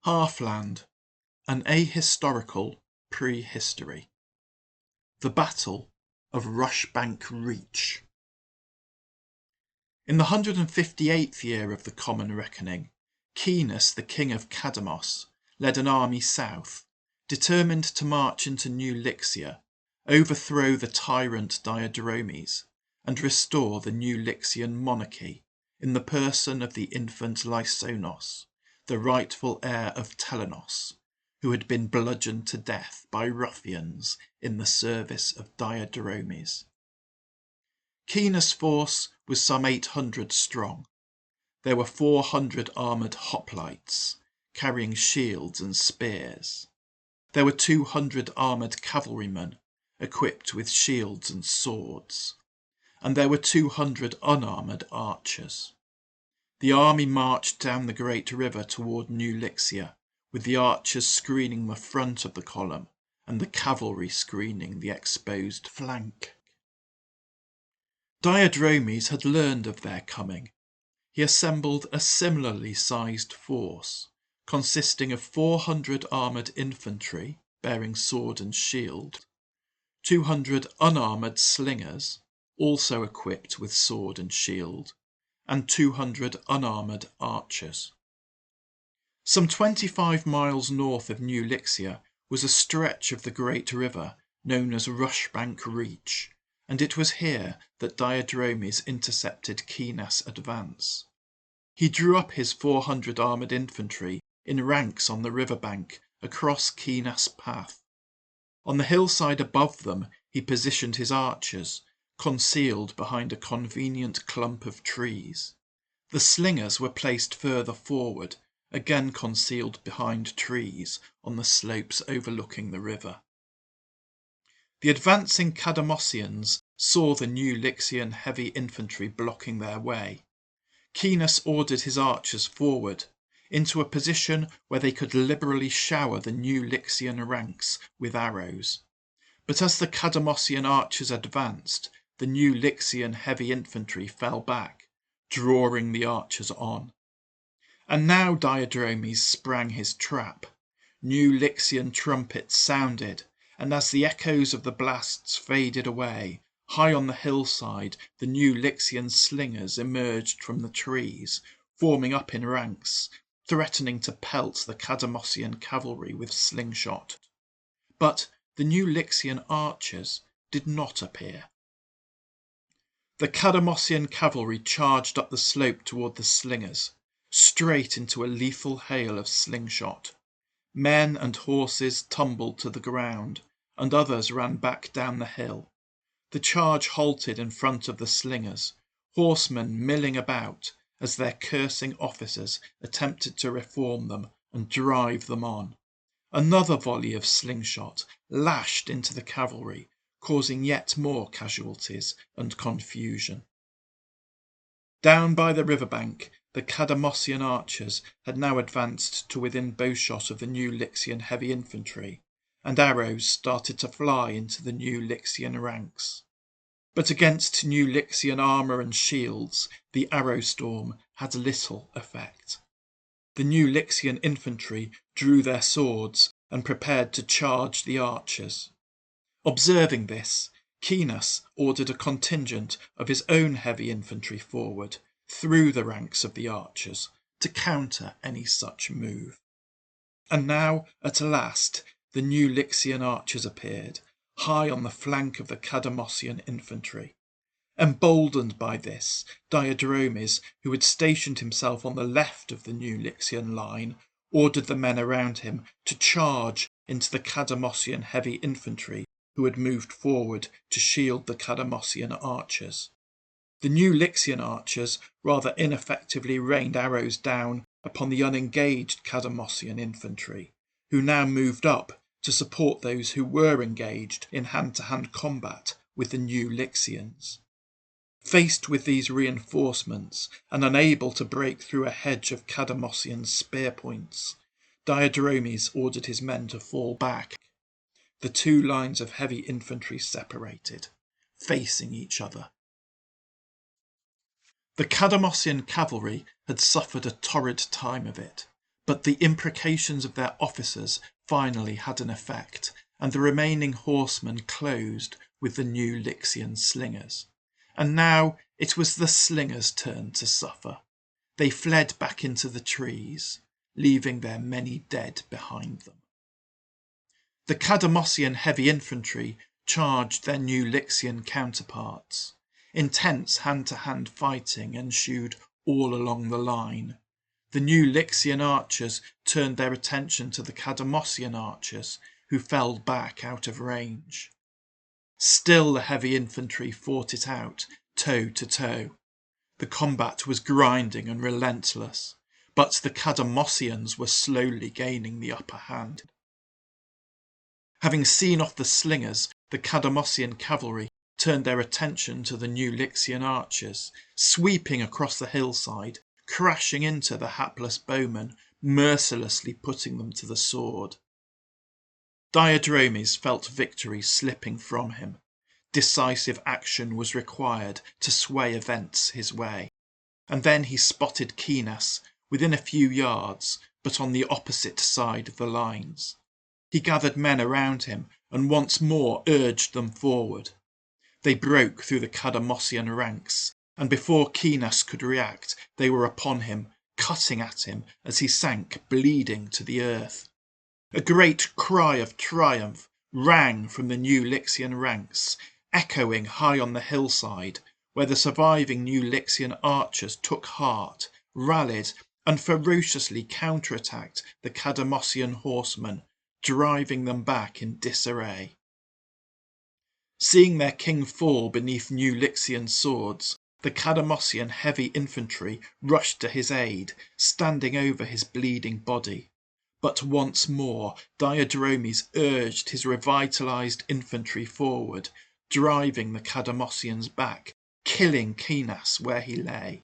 Halfland, an ahistorical prehistory. The Battle of Rushbank Reach. In the 158th year of the Common Reckoning, Keenus, the king of Cadamos, led an army south, determined to march into New Lixia, overthrow the tyrant Diadromes, and restore the New Lixian monarchy in the person of the infant Lysonos, the rightful heir of Telenos, who had been bludgeoned to death by ruffians in the service of Diadromes. Keenus' force was some 800 strong. There were 400 armoured hoplites, carrying shields and spears. There were 200 armoured cavalrymen, equipped with shields and swords. And there were 200 unarmoured archers. The army marched down the great river toward New Lixia, with the archers screening the front of the column and the cavalry screening the exposed flank. Diadromes had learned of their coming. He assembled a similarly sized force, consisting of 400 armoured infantry bearing sword and shield, 200 unarmoured slingers, also equipped with sword and shield, and 200 unarmoured archers. Some 25 miles north of New Lixia was a stretch of the great river known as Rushbank Reach, and it was here that Diadromes intercepted Keenus' advance. He drew up his 400 armoured infantry in ranks on the riverbank across Keenus' path. On the hillside above them he positioned his archers, concealed behind a convenient clump of trees. The slingers were placed further forward, again concealed behind trees on the slopes overlooking the river. The advancing Cadamosians saw the New Lixian heavy infantry blocking their way. Keenus ordered his archers forward, into a position where they could liberally shower the New Lixian ranks with arrows. But as the Cadamosian archers advanced, the New Lixian heavy infantry fell back, drawing the archers on. And now Diadromes sprang his trap. New Lixian trumpets sounded, and as the echoes of the blasts faded away, high on the hillside the New Lixian slingers emerged from the trees, forming up in ranks, threatening to pelt the Cadamosian cavalry with slingshot. But the New Lixian archers did not appear. The Cadamosian cavalry charged up the slope toward the slingers, straight into a lethal hail of slingshot. Men and horses tumbled to the ground, and others ran back down the hill. The charge halted in front of the slingers, horsemen milling about as their cursing officers attempted to reform them and drive them on. Another volley of slingshot lashed into the cavalry, causing yet more casualties and confusion. Down by the riverbank, the Cadamosian archers had now advanced to within bowshot of the New Lixian heavy infantry, and arrows started to fly into the New Lixian ranks. But against New Lixian armour and shields, the arrow storm had little effect. The New Lixian infantry drew their swords and prepared to charge the archers. Observing this, Keenus ordered a contingent of his own heavy infantry forward, through the ranks of the archers, to counter any such move. And now, at last, the New Lixian archers appeared, high on the flank of the Cadamosian infantry. Emboldened by this, Diadromes, who had stationed himself on the left of the New Lixian line, ordered the men around him to charge into the Cadamosian heavy infantry who had moved forward to shield the Cadamosian archers. The New Lixian archers rather ineffectively rained arrows down upon the unengaged Cadamosian infantry, who now moved up to support those who were engaged in hand-to-hand combat with the New Lixians. Faced with these reinforcements and unable to break through a hedge of Cadamosian spear points, Diadromes ordered his men to fall back. The two lines of heavy infantry separated, facing each other. The Cadamosian cavalry had suffered a torrid time of it, But the imprecations of their officers finally had an effect, and the remaining horsemen closed with the new Lixian slingers. And now it was the slingers' turn to suffer. They fled back into the trees, leaving their many dead behind them. The Cadamossian heavy infantry charged their new Lixian counterparts. Intense hand-to-hand fighting ensued all along the line. The new Lixian archers turned their attention to the Cadamossian archers, who fell back out of range. Still the heavy infantry fought it out, toe to toe. The combat was grinding and relentless, but the Cadamossians were slowly gaining the upper hand. Having seen off the slingers, the Cadamossian cavalry turned their attention to the new Lixian archers, sweeping across the hillside, crashing into the hapless bowmen, mercilessly putting them to the sword. Diadromes felt victory slipping from him. Decisive action was required to sway events his way. And then he spotted Kinas within a few yards, but on the opposite side of the lines. He gathered men around him and once more urged them forward. They broke through the Cadamossian ranks, and before Kinas could react, they were upon him, cutting at him as he sank bleeding to the earth. A great cry of triumph rang from the new Lixian ranks, echoing high on the hillside, where the surviving new Lixian archers took heart, rallied, and ferociously counterattacked the Cadamossian horsemen, driving them back in disarray. Seeing their king fall beneath new Lixian swords, the Cadamossian heavy infantry rushed to his aid, standing over his bleeding body. But once more Diadromes urged his revitalized infantry forward, driving the Cadamossians back, killing Kinas where he lay.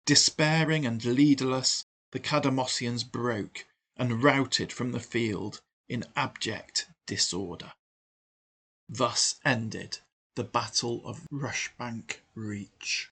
Despairing and leaderless, the Cadamossians broke and routed from the field in abject disorder. Thus ended the Battle of Rushbank Reach.